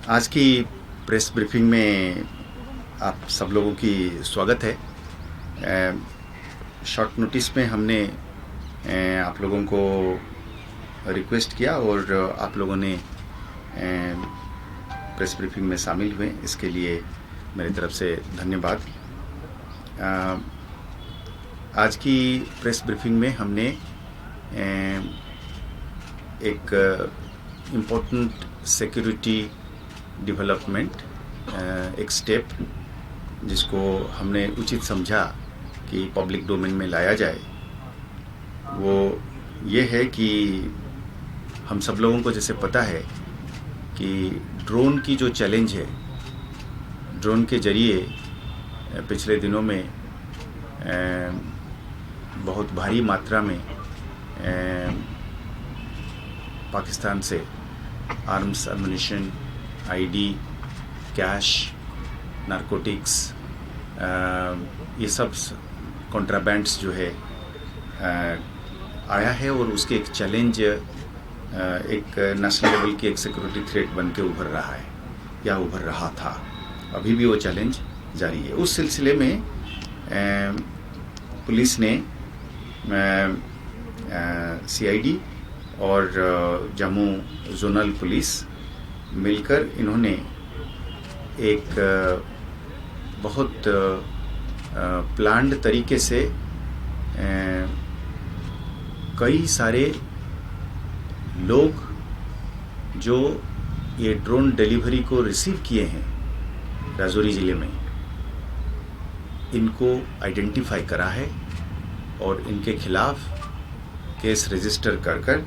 आज की press briefing में आप सब लोगों की स्वागत है। शॉर्ट नोटिस में हमने आप लोगों को रिक्वेस्ट किया और आप लोगों ने प्रेस ब्रीफिंग में शामिल हुए, इसके लिए मेरी तरफ से धन्यवाद। आज की प्रेस ब्रीफिंग में हमने एक इम्पोर्टेंट सिक्योरिटी डेवलपमेंट, एक स्टेप जिसको हमने उचित समझा कि पब्लिक डोमेन में लाया जाए, वो ये है कि हम सब लोगों को जैसे पता है कि ड्रोन की जो चैलेंज है, ड्रोन के जरिए पिछले दिनों में बहुत भारी मात्रा में पाकिस्तान से arms, ammunition, ID, cash, narcotics, ये सब कॉन्ट्राबैंड्स जो है आया है और उसके एक चैलेंज, एक नेशनल लेवल की एक सिक्योरिटी थ्रेट बन के उभर रहा है या उभर रहा था। अभी भी वो चैलेंज जारी है। उस सिलसिले में पुलिस ने सीआईडी और जम्मू जोनल पुलिस मिलकर इन्होंने एक बहुत प्लान्ड तरीके से कई सारे लोग जो ये ड्रोन डिलीवरी को रिसीव किए हैं राजौरी ज़िले में, इनको आइडेंटिफाई करा है और इनके खिलाफ केस रजिस्टर कर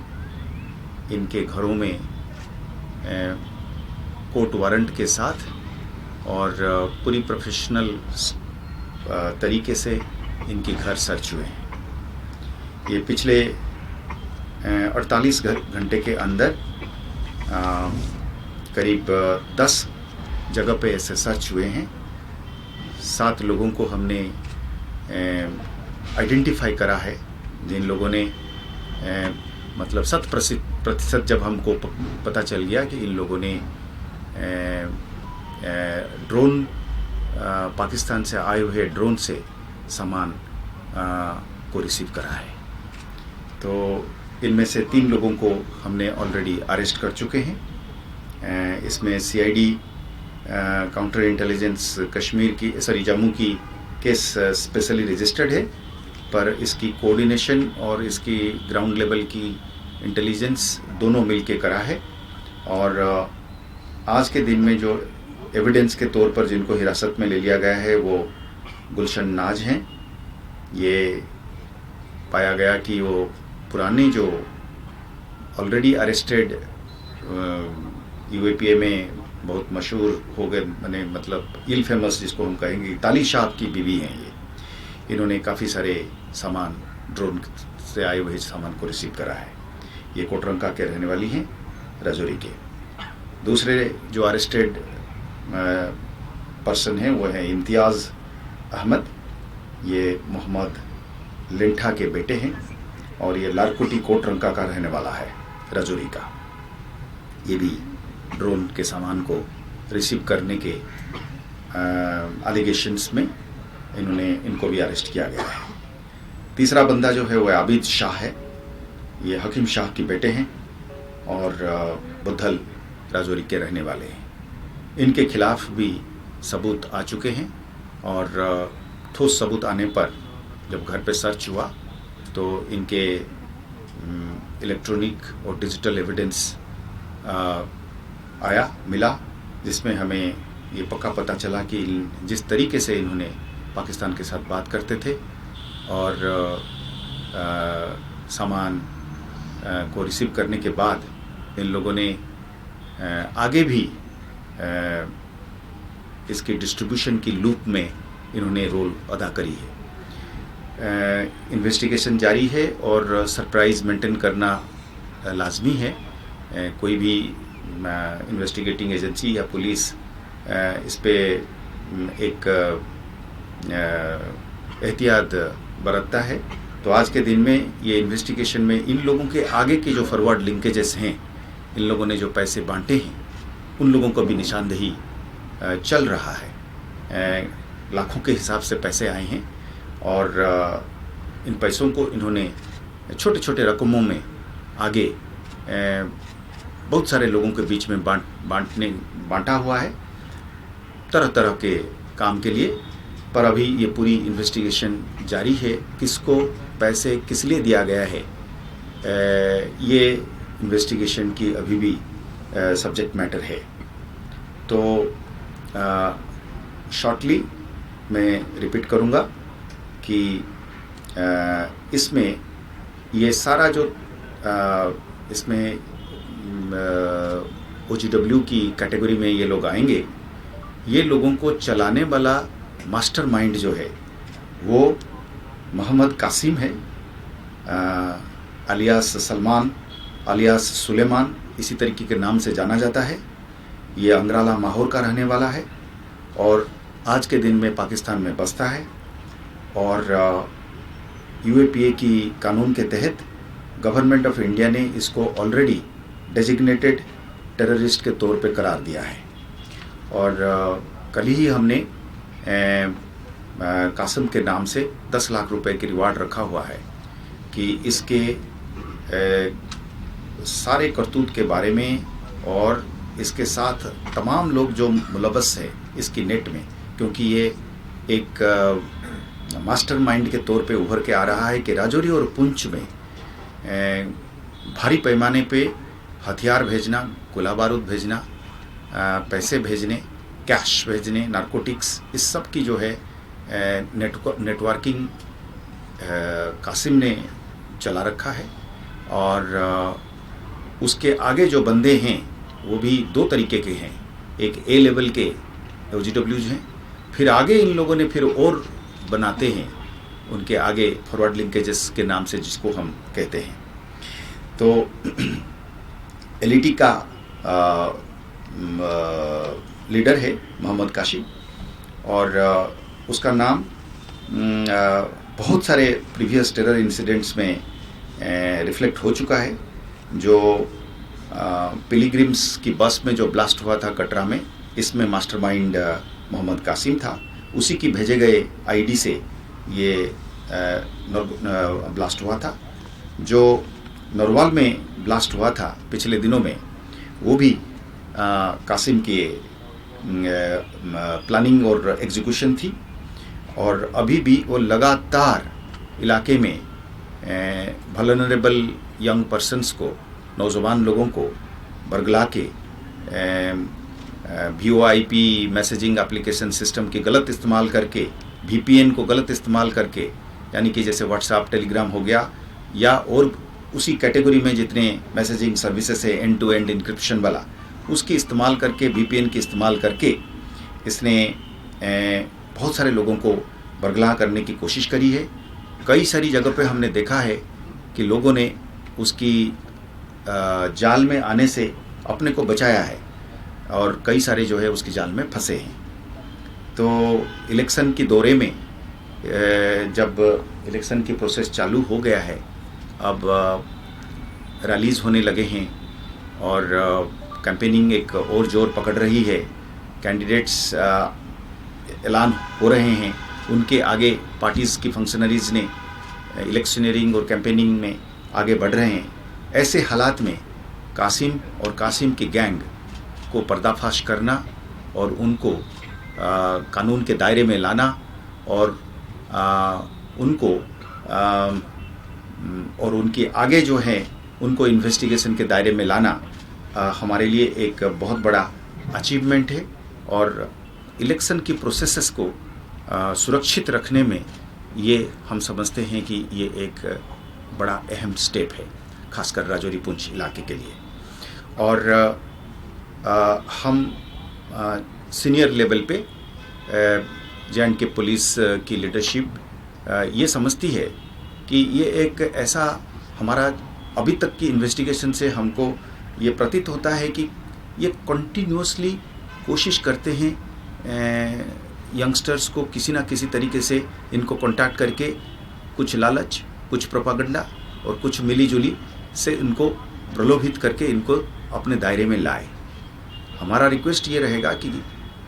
इनके घरों में कोर्ट वारंट के साथ और पूरी प्रोफेशनल तरीके से इनके घर सर्च हुए हैं। ये पिछले 48 घंटे के अंदर करीब 10 जगह पे ऐसे सर्च हुए हैं। 7 लोगों को हमने आइडेंटिफाई करा है, जिन लोगों ने मतलब 100% जब हमको पता चल गया कि इन लोगों ने ड्रोन, पाकिस्तान से आए हुए ड्रोन से सामान को रिसीव करा है। तो इनमें से 3 लोगों को हमने ऑलरेडी अरेस्ट कर चुके हैं। इसमें सीआईडी काउंटर इंटेलिजेंस जम्मू की केस स्पेशली रजिस्टर्ड है, पर इसकी कोऑर्डिनेशन और इसकी ग्राउंड लेवल की इंटेलिजेंस दोनों मिलके करा है। और आज के दिन में जो एविडेंस के तौर पर जिनको हिरासत में ले लिया गया है वो गुलशन नाज हैं। ये पाया गया कि वो पुराने जो ऑलरेडी अरेस्टेड यूएपीए में बहुत मशहूर हो गए, मतलब इल फेमस जिसको हम कहेंगे, ताली शाह की बीवी हैं। ये इन्होंने काफ़ी सारे सामान, ड्रोन से आए हुए सामान को रिसीव करा है। ये कोटरंका के रहने वाली हैं, राजौरी के। दूसरे जो अरेस्टेड पर्सन हैं वो है इम्तियाज़ अहमद। ये मोहम्मद लिंठा के बेटे हैं और ये लारकुटी कोटरंका का रहने वाला है, राजौरी का। ये भी ड्रोन के सामान को रिसीव करने के एलिगेशंस में इनको भी अरेस्ट किया गया है। तीसरा बंदा जो है वो आबिद शाह है। ये हकीम शाह के बेटे हैं और बुद्धल, राजौरी के रहने वाले हैं। इनके खिलाफ भी सबूत आ चुके हैं और ठोस सबूत आने पर जब घर पे सर्च हुआ तो इनके इलेक्ट्रॉनिक और डिजिटल एविडेंस मिला, जिसमें हमें ये पक्का पता चला कि जिस तरीके से इन्होंने पाकिस्तान के साथ बात करते थे और सामान को रिसीव करने के बाद इन लोगों ने आगे भी इसकी डिस्ट्रीब्यूशन की लूप में इन्होंने रोल अदा करी है। इन्वेस्टिगेशन जारी है और सरप्राइज मेंटेन करना लाजमी है। कोई भी इन्वेस्टिगेटिंग एजेंसी या पुलिस इस पे एक एहतियात बरतता है। तो आज के दिन में ये इन्वेस्टिगेशन में इन लोगों के आगे के जो फॉरवर्ड लिंकेजेस हैं, इन लोगों ने जो पैसे बांटे हैं उन लोगों को भी निशानदेही चल रहा है। लाखों के हिसाब से पैसे आए हैं और इन पैसों को इन्होंने छोटे छोटे रकमों में आगे बहुत सारे लोगों के बीच में बांटा हुआ है तरह तरह के काम के लिए। पर अभी ये पूरी इन्वेस्टिगेशन जारी है, किसको पैसे किस लिए दिया गया है ये इन्वेस्टिगेशन की अभी भी सब्जेक्ट मैटर है। तो शॉर्टली मैं रिपीट करूँगा कि इसमें ये सारा जो इसमें OGW की कैटेगरी में ये लोग आएंगे, ये लोगों को चलाने वाला मास्टरमाइंड जो है वो मोहम्मद कासिम है, अलियास सलमान अलियास सुलेमान, इसी तरीके के नाम से जाना जाता है। ये अंगराला माहौर का रहने वाला है और आज के दिन में पाकिस्तान में बसता है और UAPA की कानून के तहत गवर्नमेंट ऑफ इंडिया ने इसको ऑलरेडी डेजिग्नेटेड टेररिस्ट के तौर पे करार दिया है। और कल ही हमने कासिम के नाम से 10 लाख रुपए की रिवार्ड रखा हुआ है कि इसके सारे करतूत के बारे में और इसके साथ तमाम लोग जो मुलव्वस है इसकी नेट में, क्योंकि ये एक मास्टरमाइंड के तौर पे उभर के आ रहा है कि राजौरी और पुंछ में भारी पैमाने पे हथियार भेजना, गोला बारूद भेजना, पैसे भेजने, कैश भेजने, नारकोटिक्स, इस सब की जो है नेटवर्किंग कासिम ने चला रखा है। और उसके आगे जो बंदे हैं वो भी 2 तरीके के हैं, एक A लेवल के OGWs हैं, फिर आगे इन लोगों ने फिर और बनाते हैं उनके आगे फॉरवर्ड लिंकेजेस के नाम से जिसको हम कहते हैं। तो LET का लीडर है मोहम्मद कासिम और उसका नाम बहुत सारे प्रीवियस टेरर इंसिडेंट्स में रिफ्लेक्ट हो चुका है। जो पिलग्रिम्स की बस में जो ब्लास्ट हुआ था कटरा में, इसमें मास्टरमाइंड मोहम्मद कासिम था, उसी की भेजे गए ID से ये ब्लास्ट हुआ था। जो नरवाल में ब्लास्ट हुआ था पिछले दिनों में, वो भी कासिम की प्लानिंग और एग्जीक्यूशन थी। और अभी भी वो लगातार इलाके में वल्नरेबल यंग पर्सन्स को, नौजवान लोगों को बरगला के VoIP मैसेजिंग एप्लीकेशन सिस्टम की गलत इस्तेमाल करके, VPN को गलत इस्तेमाल करके, यानी कि जैसे व्हाट्सएप, टेलीग्राम हो गया, या और उसी कैटेगरी में जितने मैसेजिंग सर्विसेज है एंड टू एंड इंक्रिप्शन वाला, उसकी इस्तेमाल करके, VPN की इस्तेमाल करके इसने बहुत सारे लोगों को बरगला करने की कोशिश करी है। कई सारी जगह पे हमने देखा है कि लोगों ने उसकी जाल में आने से अपने को बचाया है और कई सारे जो है उसकी जाल में फंसे हैं। तो इलेक्शन की दौरे में जब इलेक्शन की प्रोसेस चालू हो गया है, अब रैलीज होने लगे हैं और कैंपेनिंग एक और जोर पकड़ रही है, कैंडिडेट्स ऐलान हो रहे हैं, उनके आगे पार्टीज़ की फंक्शनरीज़ ने इलेक्शनरिंग और कैंपेनिंग में आगे बढ़ रहे हैं। ऐसे हालात में कासिम और कासिम की गैंग को पर्दाफाश करना और उनको कानून के दायरे में लाना और उनको और उनके आगे जो है उनको इन्वेस्टिगेशन के दायरे में लाना हमारे लिए एक बहुत बड़ा अचीवमेंट है। और इलेक्शन की प्रोसेसेस को सुरक्षित रखने में ये हम समझते हैं कि ये एक बड़ा अहम स्टेप है, खासकर राजौरी पुंछ इलाके के लिए। और हम सीनियर लेवल पे J&K पुलिस की लीडरशिप ये समझती है कि ये एक ऐसा, हमारा अभी तक की इन्वेस्टिगेशन से हमको ये प्रतीत होता है कि ये कंटिन्यूसली कोशिश करते हैं यंगस्टर्स को किसी ना किसी तरीके से इनको कांटेक्ट करके कुछ लालच, कुछ प्रोपागेंडा और कुछ मिली जुली से इनको प्रलोभित करके इनको अपने दायरे में लाए। हमारा रिक्वेस्ट ये रहेगा कि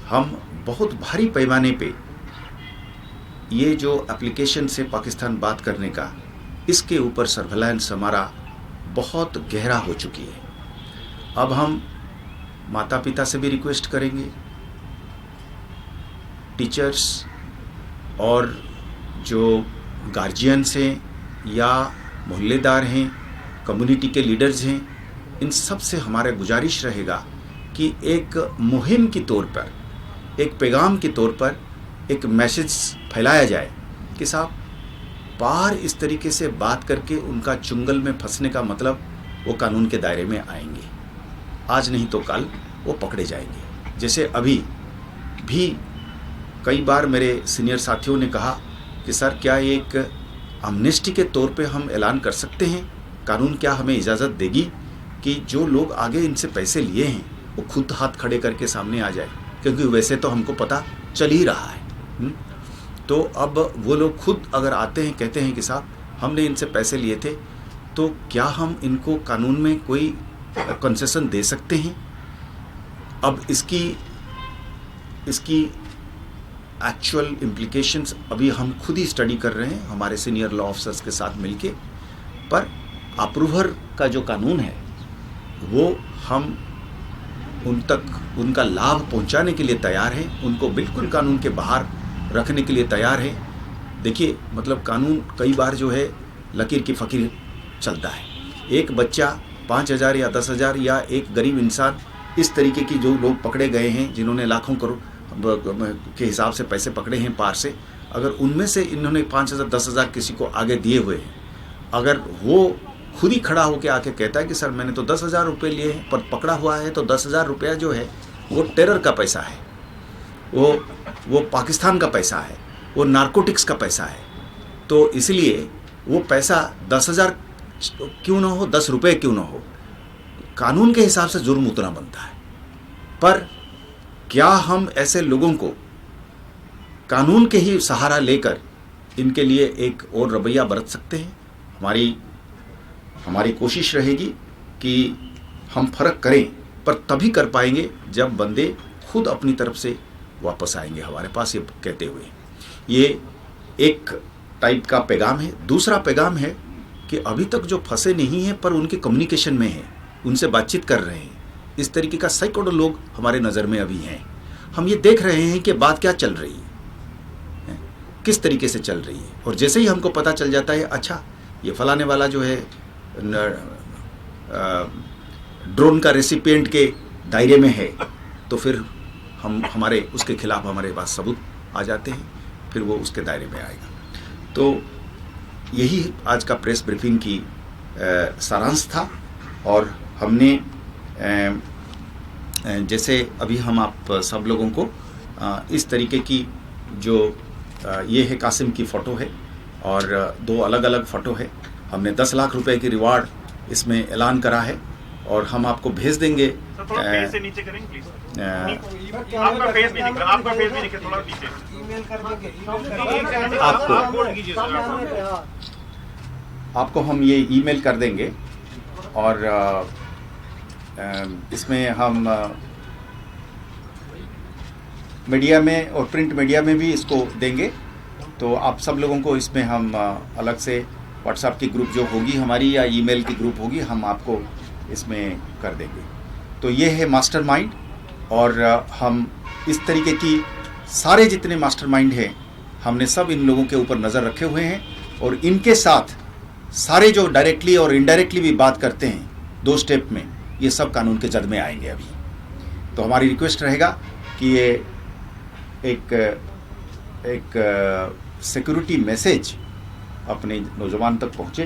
हम बहुत भारी पैमाने पे ये जो एप्लीकेशन से पाकिस्तान बात करने का, इसके ऊपर सर्वेलेंस हमारा बहुत गहरा हो चुकी है। अब हम माता पिता से भी रिक्वेस्ट करेंगे, टीचर्स और जो गार्जियंस हैं या मोहल्लेदार हैं, कम्युनिटी के लीडर्स हैं, इन सब से हमारा गुजारिश रहेगा कि एक मुहिम के तौर पर, एक पैगाम के तौर पर एक मैसेज फैलाया जाए कि साहब बाहर इस तरीके से बात करके उनका चुंगल में फंसने का मतलब वो कानून के दायरे में आएंगे, आज नहीं तो कल वो पकड़े जाएंगे। जैसे अभी भी कई बार मेरे सीनियर साथियों ने कहा कि सर क्या एक अमनेस्टी के तौर पे हम ऐलान कर सकते हैं, कानून क्या हमें इजाज़त देगी कि जो लोग आगे इनसे पैसे लिए हैं वो खुद हाथ खड़े करके सामने आ जाए, क्योंकि वैसे तो हमको पता चल ही रहा है। तो अब वो लोग खुद अगर आते हैं, कहते हैं कि साहब हमने इनसे पैसे लिए थे, तो क्या हम इनको कानून में कोई कंसेशन दे सकते हैं? अब इसकी एक्चुअल इम्प्लीकेशंस अभी हम खुद ही स्टडी कर रहे हैं हमारे सीनियर लॉ ऑफिसर्स के साथ मिलके, पर अप्रूवर का जो कानून है वो हम उन तक उनका लाभ पहुंचाने के लिए तैयार हैं, उनको बिल्कुल कानून के बाहर रखने के लिए तैयार हैं। देखिए मतलब कानून कई बार जो है लकीर की फ़कीर चलता है। एक बच्चा 5,000 या 10,000 या एक गरीब इंसान, इस तरीके की जो लोग पकड़े गए हैं जिन्होंने लाखों करोड़ के हिसाब से पैसे पकड़े हैं पार से, अगर उनमें से इन्होंने 5,000 10,000 किसी को आगे दिए हुए हैं, अगर वो खुद ही खड़ा होकर आके कहता है कि सर मैंने तो 10,000 रुपये लिए हैं, पर पकड़ा हुआ है, तो 10,000 रुपया जो है वो टेरर का पैसा है, वो पाकिस्तान का पैसा है, वो नारकोटिक्स का पैसा है। तो इसलिए वो पैसा 10,000 क्यों ना हो, 10 रुपये क्यों ना हो, कानून के हिसाब से जुर्म उतना बनता है। पर क्या हम ऐसे लोगों को कानून के ही सहारा लेकर इनके लिए एक और रवैया बरत सकते हैं? हमारी कोशिश रहेगी कि हम फर्क करें, पर तभी कर पाएंगे जब बंदे खुद अपनी तरफ से वापस आएंगे हमारे पास, ये कहते हुए। ये एक टाइप का पैगाम है। दूसरा पैगाम है कि अभी तक जो फंसे नहीं हैं पर उनके कम्युनिकेशन में हैं, उनसे बातचीत कर रहे हैं, इस तरीके का सैकड़ों लोग हमारे नज़र में अभी हैं। हम ये देख रहे हैं कि बात क्या चल रही है, किस तरीके से चल रही है, और जैसे ही हमको पता चल जाता है अच्छा ये फलाने वाला जो है ड्रोन का रेसिपिएंट के दायरे में है, तो फिर हमारे उसके खिलाफ हमारे पास सबूत आ जाते हैं, फिर वो उसके दायरे में आएगा। तो यही आज का प्रेस ब्रीफिंग की सारांश था। और हमने जैसे अभी हम आप सब लोगों को इस तरीके की जो ये है कासिम की फ़ोटो है और 2 अलग अलग फ़ोटो है, हमने 10 लाख रुपए की रिवार्ड इसमें ऐलान करा है और हम आपको भेज देंगे। फेस से नीचे करेंगे प्लीज। आपका फेस भी दिख रहा, आपका फेस भी दिख रहा, थोड़ा नीचे ईमेल कर देंगे आपको हम ये ईमेल कर देंगे और इसमें हम मीडिया में और प्रिंट मीडिया में भी इसको देंगे। तो आप सब लोगों को इसमें हम अलग से व्हाट्सएप की ग्रुप जो होगी हमारी या ईमेल की ग्रुप होगी, हम आपको इसमें कर देंगे। तो ये है मास्टरमाइंड, और हम इस तरीके की सारे जितने मास्टरमाइंड हैं हमने सब इन लोगों के ऊपर नज़र रखे हुए हैं, और इनके साथ सारे जो डायरेक्टली और इनडायरेक्टली भी बात करते हैं 2 स्टेप में, ये सब कानून के जद में आएंगे अभी। तो हमारी रिक्वेस्ट रहेगा कि ये एक सिक्योरिटी मैसेज अपने नौजवान तक पहुँचे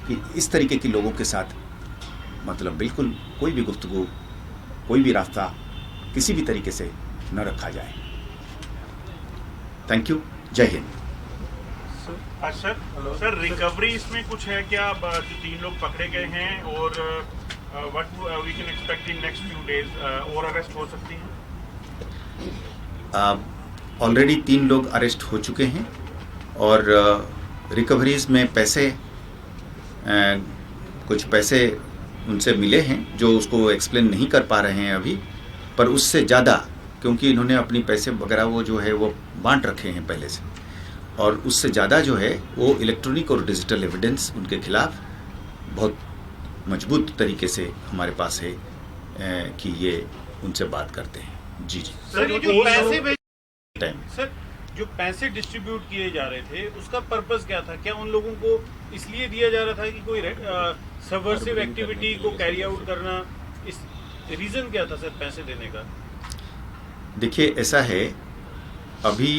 कि इस तरीके के लोगों के साथ मतलब बिल्कुल कोई भी गुफ्तगू, कोई भी रास्ता किसी भी तरीके से न रखा जाए। थैंक यू, जय हिंद। सर रिकवरी इसमें कुछ है क्या? जो 3 लोग पकड़े गए हैं और what we can expect in next few days, और अरेस्ट हो सकती हैं? ऑलरेडी 3 लोग अरेस्ट हो चुके हैं और रिकवरीज में पैसे कुछ पैसे उनसे मिले हैं जो उसको एक्सप्लेन नहीं कर पा रहे हैं अभी, पर उससे ज़्यादा, क्योंकि इन्होंने अपनी पैसे वगैरह वो जो है वो बांट रखे हैं पहले से, और उससे ज़्यादा जो है वो इलेक्ट्रॉनिक और डिजिटल एविडेंस उनके खिलाफ बहुत मजबूत तरीके से हमारे पास है कि ये उनसे बात करते हैं। जी जी सर, ये जो पैसे टाइम सर जो पैसे डिस्ट्रीब्यूट किए जा रहे थे उसका पर्पस क्या था? क्या उन लोगों को इसलिए दिया जा रहा था कि कोई सबवर्सिव एक्टिविटी को कैरी आउट करना? इस रीजन क्या था सर पैसे देने का? देखिए, ऐसा है, अभी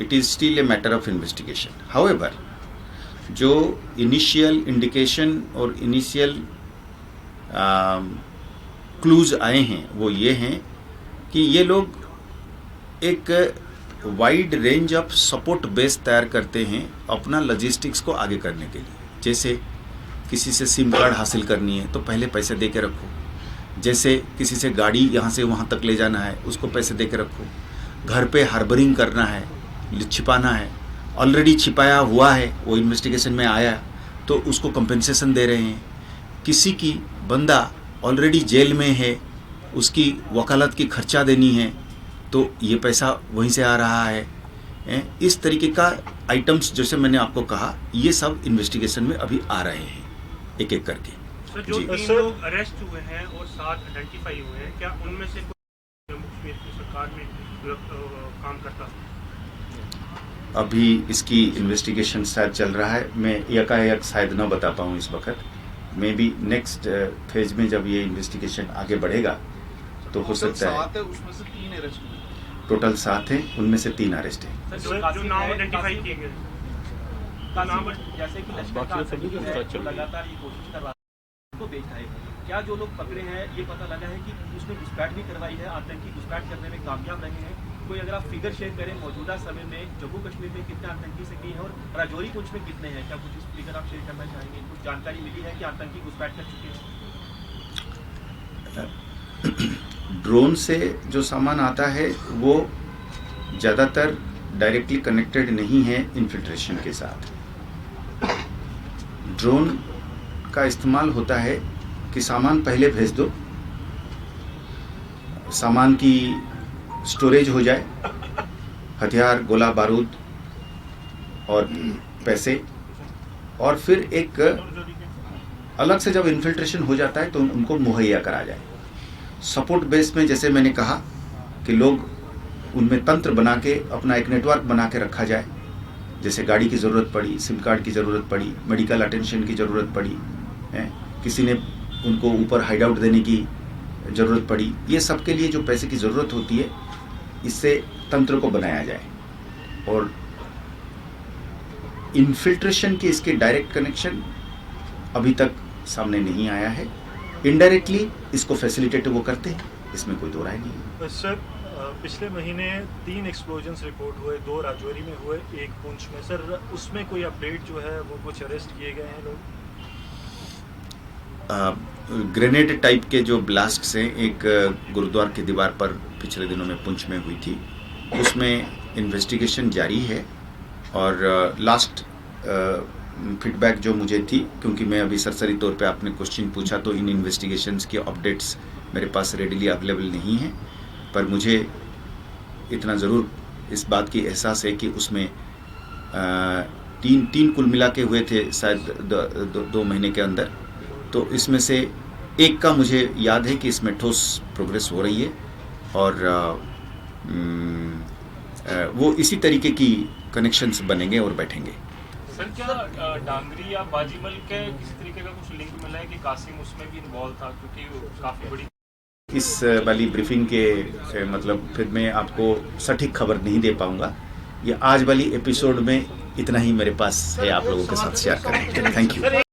it is still a matter of investigation. However, जो इनिशियल इंडिकेशन और इनिशियल क्लूज आए हैं वो ये हैं कि ये लोग एक wide range of support base तैयार करते हैं अपना लॉजिस्टिक्स को आगे करने के लिए। जैसे किसी से सिम कार्ड हासिल करनी है तो पहले पैसे दे के रखो, जैसे किसी से गाड़ी यहाँ से वहाँ तक ले जाना है उसको पैसे दे के रखो, घर पे हार्बरिंग करना है, छिपाना है, ऑलरेडी छिपाया हुआ है वो इन्वेस्टिगेशन में आया तो उसको कंपेंसेशन दे रहे हैं, किसी की बंदा ऑलरेडी जेल में है उसकी वकालत की खर्चा देनी है तो ये पैसा वहीं से आ रहा है। इस तरीके का आइटम्स जैसे मैंने आपको कहा ये सब इन्वेस्टिगेशन में अभी आ रहे हैं एक एक करके। सर, जो 3 लोग अरेस्ट हुए हैं और 7 आइडेंटिफाई हुए हैं, क्या उनमें से कोई जम्मू कश्मीर की सरकार में काम करता है? अभी इसकी इन्वेस्टिगेशन शायद चल रहा है, मैं यकायक शायद न बता पाऊँ इस वक्त। मे बी नेक्स्ट फेज में जब ये इन्वेस्टिगेशन आगे बढ़ेगा तो हो सकता है। उसमें से 3 अरेस्ट हुए, टोटल 7 हैं, उनमें से 3 अरेस्ट हैं। जो नाम आइडेंटिफाई किए गए, नाम जैसे कि लश्कर का आतंकी है, लगातार ये कोशिश कर रहा है को बेच रहे हैं। क्या जो लोग पकड़े हैं ये पता लगा है कि उसने घुसपैठ भी करवाई है, आतंकी घुसपैठ करने में कामयाब रहे हैं? कोई अगर आप फिगर शेयर करें मौजूदा समय में जम्मू कश्मीर में कितने आतंकी सक्रिय हैं और राजौरी कुछ में कितने हैं, क्या कुछ इस फिगर आप शेयर करना चाहेंगे? कुछ जानकारी मिली है कि आतंकी घुसपैठ कर चुके हैं? ड्रोन से जो सामान आता है वो ज़्यादातर डायरेक्टली कनेक्टेड नहीं है इन्फिल्ट्रेशन के साथ। ड्रोन का इस्तेमाल होता है कि सामान पहले भेज दो, सामान की स्टोरेज हो जाए, हथियार, गोला बारूद और पैसे, और फिर एक अलग से जब इन्फिल्ट्रेशन हो जाता है तो उनको मुहैया करा जाए। सपोर्ट बेस में जैसे मैंने कहा कि लोग उनमें तंत्र बना के अपना एक नेटवर्क बना के रखा जाए, जैसे गाड़ी की ज़रूरत पड़ी, सिम कार्ड की ज़रूरत पड़ी, मेडिकल अटेंशन की ज़रूरत पड़ी, किसी ने उनको ऊपर हाइड आउट देने की ज़रूरत पड़ी, ये सब के लिए जो पैसे की ज़रूरत होती है इससे तंत्र को बनाया जाए। और इन्फिल्ट्रेशन की इसके डायरेक्ट कनेक्शन अभी तक सामने नहीं आया है, इनडायरेक्टली इसको फैसिलिटेट वो करते हैं, इसमें कोई दो राय नहीं है। सर, पिछले महीने 3 एक्सप्लोजन्स रिपोर्ट हुए, 2 राजौरी में हुए, 1 पुंछ में। सर, उसमें कोई अपडेट जो है वो कुछ अरेस्ट किए गए हैं लोग? ग्रेनेड टाइप के जो ब्लास्ट्स हैं, एक गुरुद्वारा की दीवार पर पिछले दिनों में पुंछ में हुई थी, उसमें इन्वेस्टिगेशन जारी है। और लास्ट फीडबैक जो मुझे थी, क्योंकि मैं अभी सरसरी तौर पे आपने क्वेश्चन पूछा तो इन इन्वेस्टिगेशंस की अपडेट्स मेरे पास रेडिली अवेलेबल नहीं है, पर मुझे इतना ज़रूर इस बात की एहसास है कि उसमें तीन कुल मिला के हुए थे शायद 2 महीने के अंदर, तो इसमें से एक का मुझे याद है कि इसमें ठोस प्रोग्रेस हो रही है और वो इसी तरीके की कनेक्शंस बनेंगे और बैठेंगे। सर, क्या डांगरी या बाजीमल के किसी तरीके का कुछ लिंक मिला है कि कासिम उसमें भी इन्वॉल्व था, क्योंकि काफ़ी बड़ी इस वाली ब्रीफिंग के मतलब फिर मैं आपको सटीक खबर नहीं दे पाऊंगा। ये आज वाली एपिसोड में इतना ही मेरे पास है आप लोगों के साथ शेयर करने के लिए। Thank you.